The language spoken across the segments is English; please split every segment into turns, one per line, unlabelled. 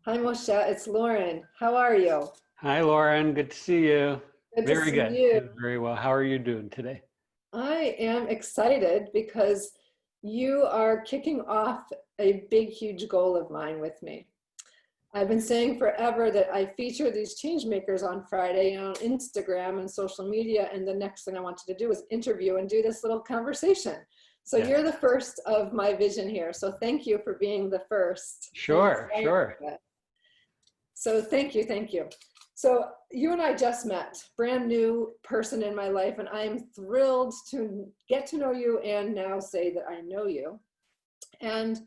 Hi, Moshe. It's Lorin. How are you?
Hi, Lorin. Good to see you.
Good to
Very
see
good.
you.
Doing very well. How are you doing today?
I am excited because you are kicking off a big, huge goal of mine with me. I've been saying forever that I feature these change makers on Friday on Instagram and social media, and the next thing I wanted to do was interview and do this little conversation. So
Yeah.
you're the first of my vision here. So thank you for being the first.
Sure, sure.
So thank you, thank you. So you and I just met, brand new person in my life, and I am thrilled to get to know you and now say that I know you. And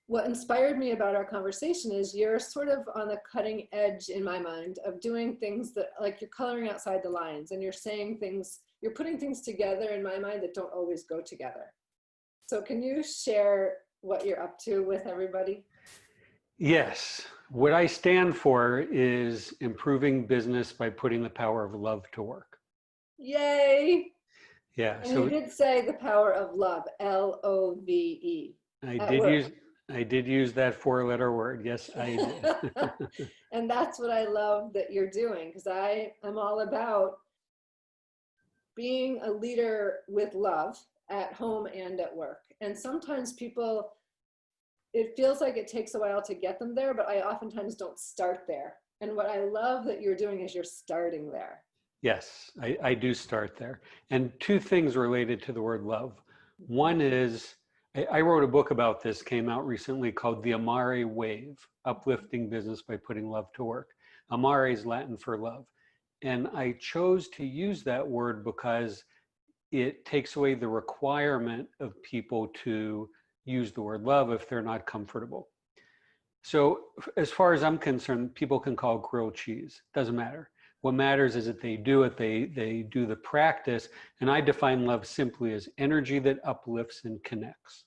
what inspired me about our conversation is you're sort of on the cutting edge in my mind of doing things that, like, you're coloring outside the lines and you're saying things, you're putting things together in my mind that don't always go together. So can you share what you're up to with everybody?
Yes. What I stand for is improving business by putting the power of love to work.
Yay!
Yeah.
And you
So
did say the power of love, L-O-V-E,
I
at
did
work.
use I did use that four-letter word. Yes, I did.
And that's what I love that you're doing, because I'm all about being a leader with love at home and at work. And sometimes people, it feels like it takes a while to get them there, but I oftentimes don't start there. And what I love that you're doing is you're starting there.
Yes, I do start there. And two things related to the word love. One is, I wrote a book about this, came out recently, called the Amare Wave, Uplifting Business by Putting Love to Work. Amare is Latin for love. And I chose to use that word because it takes away the requirement of people to use the word love if they're not comfortable. So as far as I'm concerned, people can call it grilled cheese. Doesn't matter. What matters is that they do it, they do the practice. And I define love simply as energy that uplifts and connects.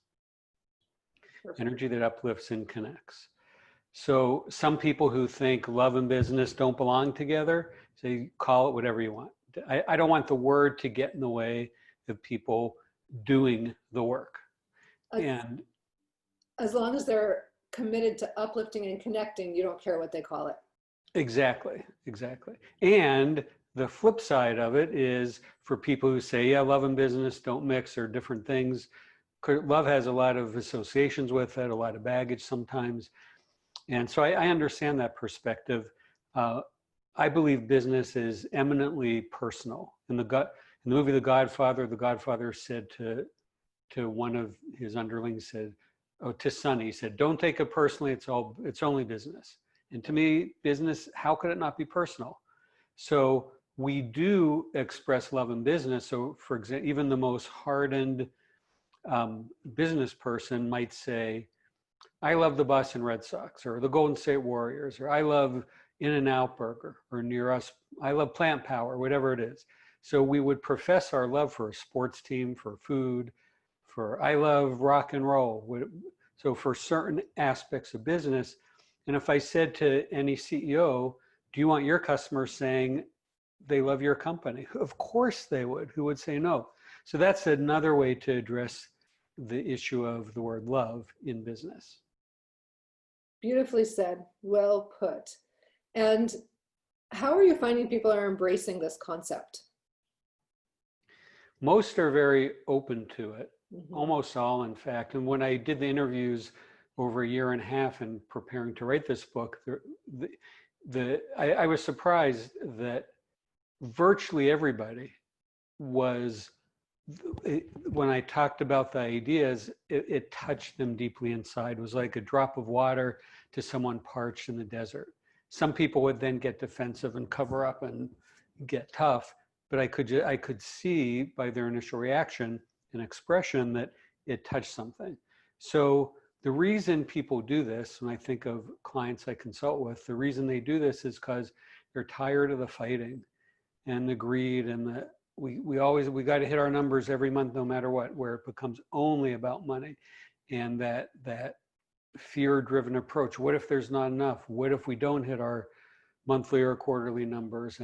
Perfect.
Energy that uplifts and connects. So some people who think love and business don't belong together, say call it whatever you want. I don't want the word to get in the way of people doing the work. And
As long as they're committed to uplifting and connecting, you don't care what they call it.
exactly, exactly. And the flip side of it is for people who say, yeah, love and business don't mix or different things. Love has a lot of associations with it, a lot of baggage sometimes. And so I understand that perspective. I believe business is eminently personal. In the movie The Godfather said to one of his underlings, said, oh, to Sonny, he said, don't take it personally, it's only business. And to me, business, how could it not be personal? So we do express love in business. So for example, even the most hardened business person might say, I love the Boston Red Sox or the Golden State Warriors, or I love In-N-Out Burger, or near us, I love Plant Power, whatever it is. So we would profess our love for a sports team, for food, for I love rock and roll. So for certain aspects of business, and if I said to any CEO, do you want your customers saying they love your company? Of course they would. Who would say no? So that's another way to address the issue of the word love in business.
Beautifully said, well put. And how are you finding people are embracing this concept?
Most are very open to it,
Mm-hmm.
almost all, in fact. And when I did the interviews over a year and a half and preparing to write this book, I was surprised that virtually everybody was, when I talked about the ideas, it touched them deeply inside. It was like a drop of water to someone parched in the desert. Some people would then get defensive and cover up and get tough, but I could see by their initial reaction and expression that it touched something. So the reason people do this, when I think of clients I consult with, the reason they do this is because they're tired of the fighting and the greed and the we got to hit our numbers every month no matter what, where it becomes only about money, and that fear-driven approach. What if there's not enough? What if we don't hit our monthly or quarterly numbers?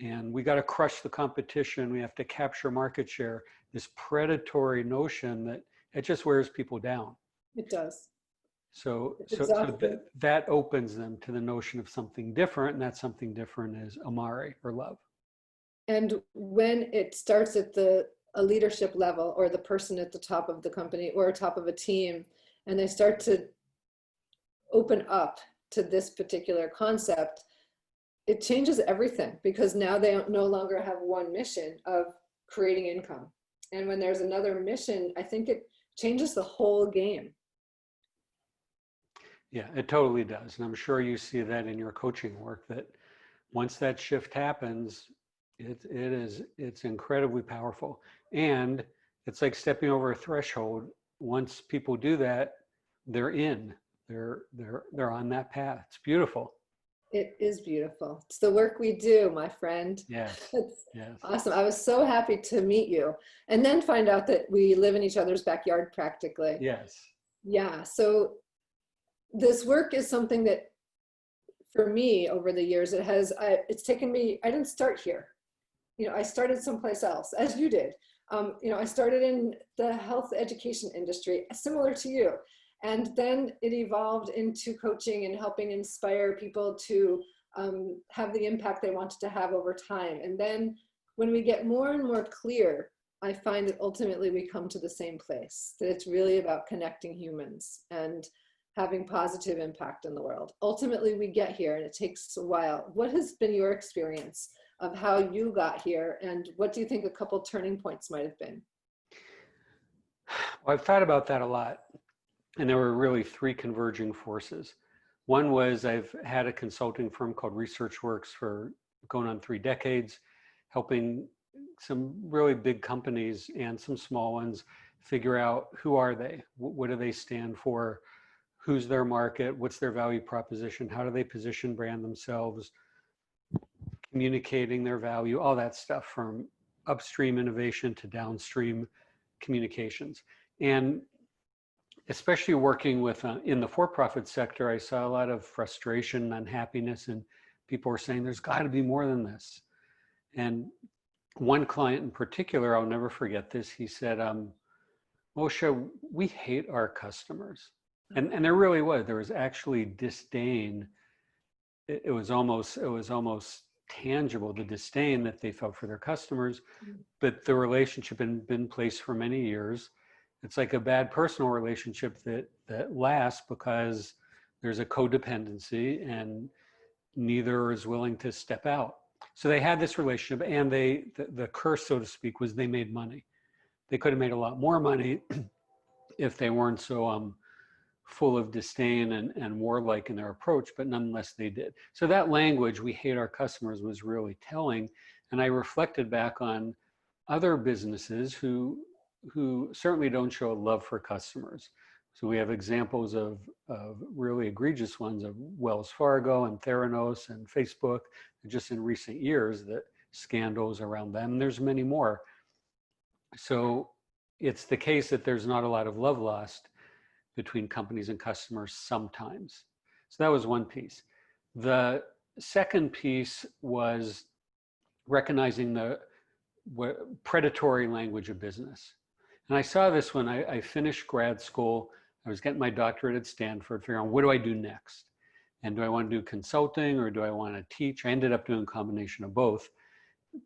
And we got to crush the competition. We have to capture market share. This predatory notion that it just wears people down.
It does. It's exhausting.
That opens them to the notion of something different, and that something different is Amari or love.
And when it starts at a leadership level, or the person at the top of the company or top of a team, and they start to open up to this particular concept, it changes everything, because now they no longer have one mission of creating income. And when there's another mission, I think it changes the whole game.
Yeah, it totally does. And I'm sure you see that in your coaching work, that once that shift happens, it's incredibly powerful. And it's like stepping over a threshold. Once people do that, they're in. They're on that path. It's beautiful.
It is beautiful. It's the work we do, my friend.
Yes.
It's
Yes.
awesome. I was so happy to meet you, and then find out that we live in each other's backyard practically.
Yes.
Yeah. So this work is something that, for me, over the years, it's taken me, I didn't start here. I started someplace else, as you did. I started in the health education industry, similar to you. And then it evolved into coaching and helping inspire people to have the impact they wanted to have over time. And then when we get more and more clear, I find that ultimately we come to the same place, that it's really about connecting humans and having positive impact in the world. Ultimately, we get here, and it takes a while. What has been your experience of how you got here, and what do you think a couple turning points might have been?
Well, I've thought about that a lot. And there were really three converging forces. One was I've had a consulting firm called ResearchWorks for going on 3 decades, helping some really big companies and some small ones figure out who are they, what do they stand for, who's their market, what's their value proposition, how do they position, brand themselves, communicating their value, all that stuff, from upstream innovation to downstream communications. And especially working with in the for-profit sector, I saw a lot of frustration, unhappiness, and people were saying there's got to be more than this. And one client in particular, I'll never forget this, he said, Moshe, we hate our customers. And there really was. There was actually disdain. It was almost tangible, the disdain that they felt for their customers. But the relationship had been in place for many years. It's like a bad personal relationship that lasts because there's a codependency and neither is willing to step out. So they had this relationship, and the curse, so to speak, was they made money. They could have made a lot more money if they weren't so full of disdain and warlike in their approach, but nonetheless they did. So that language, we hate our customers, was really telling. And I reflected back on other businesses who certainly don't show a love for customers. So we have examples of really egregious ones of Wells Fargo and Theranos and Facebook, just in recent years, that scandals around them. And there's many more. So it's the case that there's not a lot of love lost between companies and customers sometimes. So that was one piece. The second piece was recognizing the predatory language of business. And I saw this when I finished grad school. I was getting my doctorate at Stanford, figuring out what do I do next? And do I want to do consulting or do I want to teach? I ended up doing a combination of both.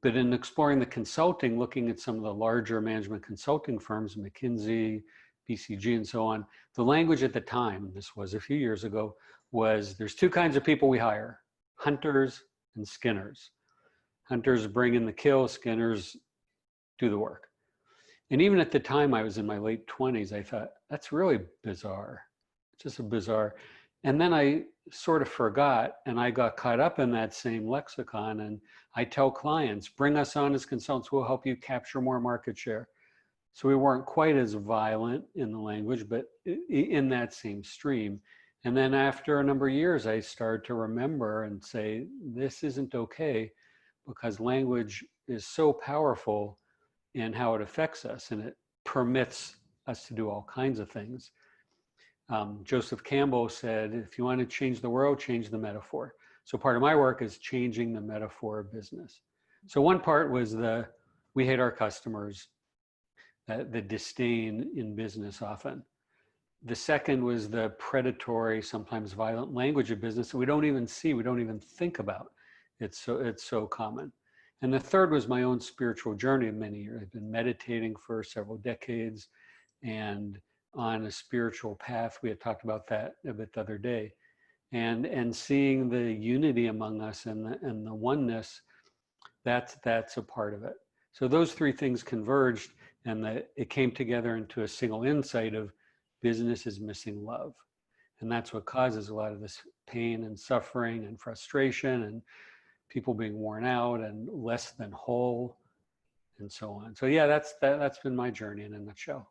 But in exploring the consulting, looking at some of the larger management consulting firms, McKinsey, BCG, and so on, the language at the time, this was a few years ago, was there's 2 kinds of people we hire: hunters and skinners. Hunters bring in the kill, skinners do the work. And even at the time, I was in my late 20s, I thought, that's really bizarre. It's just a bizarre. And then I sort of forgot, and I got caught up in that same lexicon. And I tell clients, bring us on as consultants, we'll help you capture more market share. So we weren't quite as violent in the language, but in that same stream. And then after a number of years, I started to remember and say, this isn't okay, because language is so powerful in how it affects us, and it permits us to do all kinds of things. Joseph Campbell said, if you want to change the world, change the metaphor. So part of my work is changing the metaphor of business. So one part was we hate our customers, the disdain in business often. The second was the predatory, sometimes violent language of business that we don't even see, we don't even think about. It's so common. And the third was my own spiritual journey of many years. I've been meditating for several decades and on a spiritual path. We had talked about that a bit the other day. And seeing the unity among us and the oneness, that's a part of it. So those three things converged, and it came together into a single insight of business is missing love. And that's what causes a lot of this pain and suffering and frustration and people being worn out and less than whole and so on. So yeah, that's been my journey in a nutshell.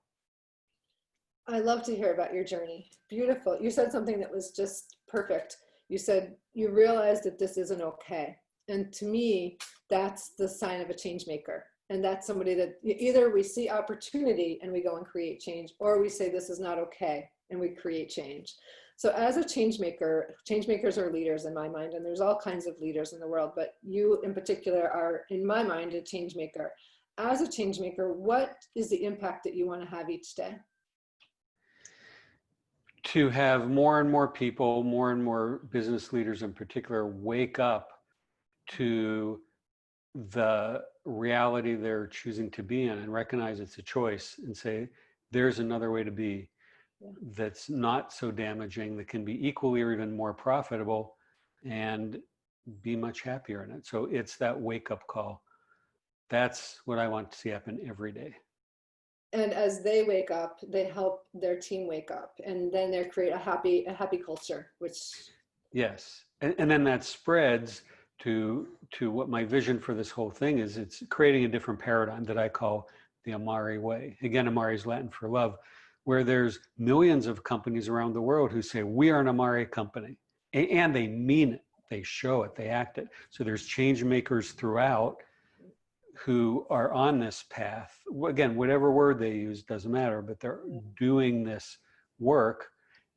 I love to hear about your journey. Beautiful. You said something that was just perfect. You said you realized that this isn't okay. And to me, that's the sign of a change maker. And that's somebody that either we see opportunity and we go and create change, or we say this is not okay and we create change. So as a change maker, change makers are leaders in my mind, and there's all kinds of leaders in the world, but you in particular are, in my mind, a change maker. As a change maker, what is the impact that you want to have each day?
To have more and more people, more and more business leaders in particular, wake up to the reality they're choosing to be in and recognize it's a choice and say, there's another way to be that's not so damaging, that can be equally or even more profitable and be much happier in it. So it's that wake-up call. That's what I want to see happen every day.
And as they wake up, they help their team wake up, and then they create a happy culture, which...
Yes. And then that spreads to what my vision for this whole thing is. It's creating a different paradigm that I call the Amare Way. Again, Amari is Latin for love, where there's millions of companies around the world who say, we are an Amare company. And they mean it, they show it, they act it. So there's change makers throughout who are on this path. Again, whatever word they use doesn't matter, but they're doing this work,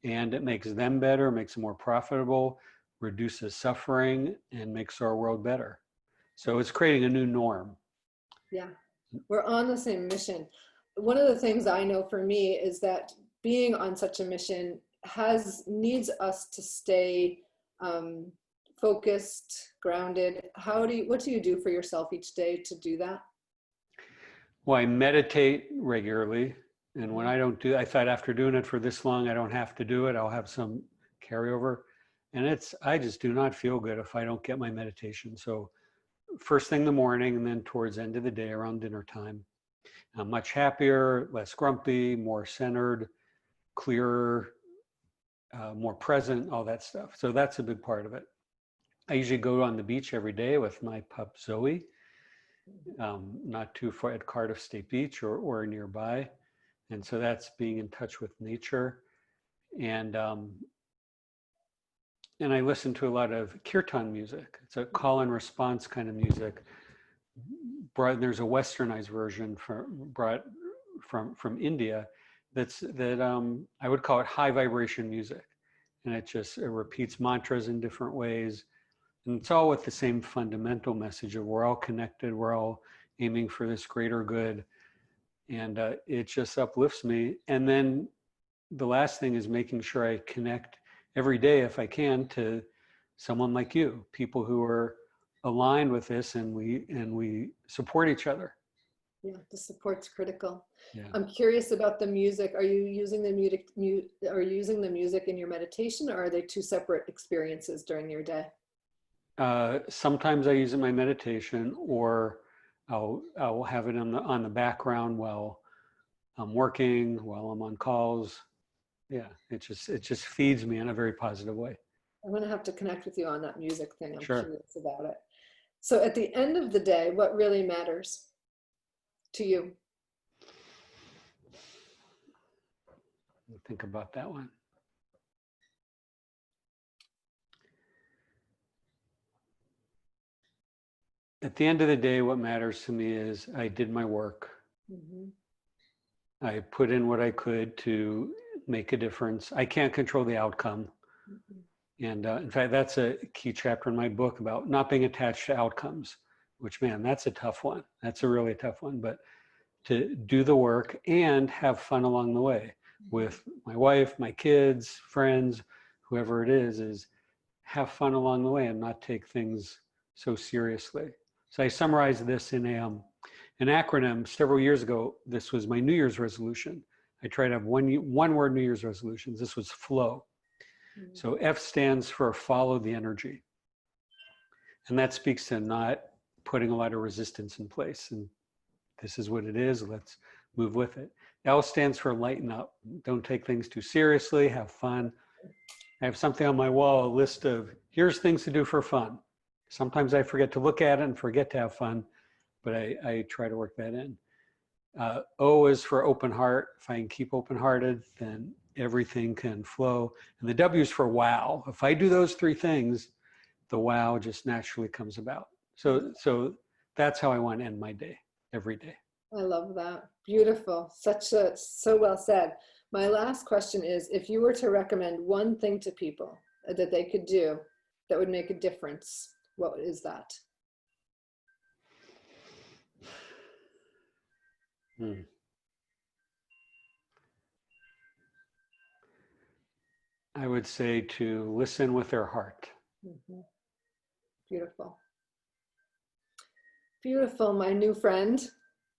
and it makes them better, makes them more profitable, reduces suffering, and makes our world better. So it's creating a new norm.
Yeah, we're on the same mission. One of the things I know for me is that being on such a mission needs us to stay focused, grounded. What do you do for yourself each day to do that?
Well, I meditate regularly. And when I thought after doing it for this long, I don't have to do it. I'll have some carryover. And I just do not feel good if I don't get my meditation. So first thing in the morning, and then towards the end of the day around dinner time, I'm much happier, less grumpy, more centered, clearer, more present, all that stuff. So that's a big part of it. I usually go on the beach every day with my pup Zoe, not too far at Cardiff State Beach or nearby. And so that's being in touch with nature. And I listen to a lot of kirtan music. It's a call and response kind of music. There's a westernized version brought from India that I would call it high vibration music. And it repeats mantras in different ways. And it's all with the same fundamental message of we're all connected, we're all aiming for this greater good. And it just uplifts me. And then the last thing is making sure I connect every day, if I can, to someone like you, people who are aligned with this, and we support each other.
Yeah, the support's critical.
Yeah.
I'm curious about the music. Are you using the music in your meditation, or are they two separate experiences during your day?
Sometimes I use it in my meditation, or I'll have it on the background while I'm working, while I'm on calls. Yeah, it just feeds me in a very positive way.
I'm going to have to connect with you on that music thing. I'm
Sure.
curious about it. So at the end of the day, what really matters to you?
Think about that one. At the end of the day, what matters to me is I did my work. Mm-hmm. I put in what I could to make a difference. I can't control the outcome. Mm-hmm. And in fact, that's a key chapter in my book about not being attached to outcomes, which, man, that's a tough one. That's a really tough one. But to do the work and have fun along the way. with my wife, my kids, friends, whoever it is have fun along the way and not take things so seriously. So I summarized this in an acronym several years ago. This was my New Year's resolution. I try to have one word New Year's resolutions. This was flow. So F stands for follow the energy. And that speaks to not putting a lot of resistance in place. And this is what it is. Let's move with it. L stands for lighten up. Don't take things too seriously. Have fun. I have something on my wall, a list of here's things to do for fun. Sometimes I forget to look at it and forget to have fun, but I try to work that in. O is for open heart. If I can keep open-hearted, then everything can flow. And the W is for wow. If I do those three things, the wow just naturally comes about. So that's how I want to end my day, every day.
I love that. Beautiful. So well said. My last question is, if you were to recommend one thing to people that they could do that would make a difference, what is that?
I would say to listen with their heart.
Mm-hmm. Beautiful. Beautiful, my new friend.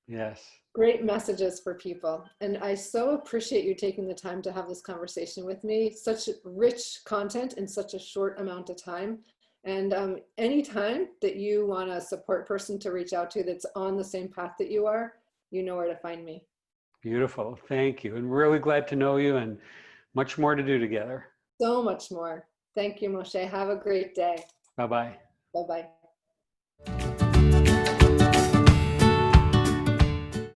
Yes.
Great messages for people. And I so appreciate you taking the time to have this conversation with me. Such rich content in such a short amount of time. And anytime that you want a support person to reach out to that's on the same path that you are, you know where to find me. Beautiful. Thank you. And really glad to know you, and much more to do together. So much more. Thank you, Moshe. Have a great day. Bye-bye. Bye-bye.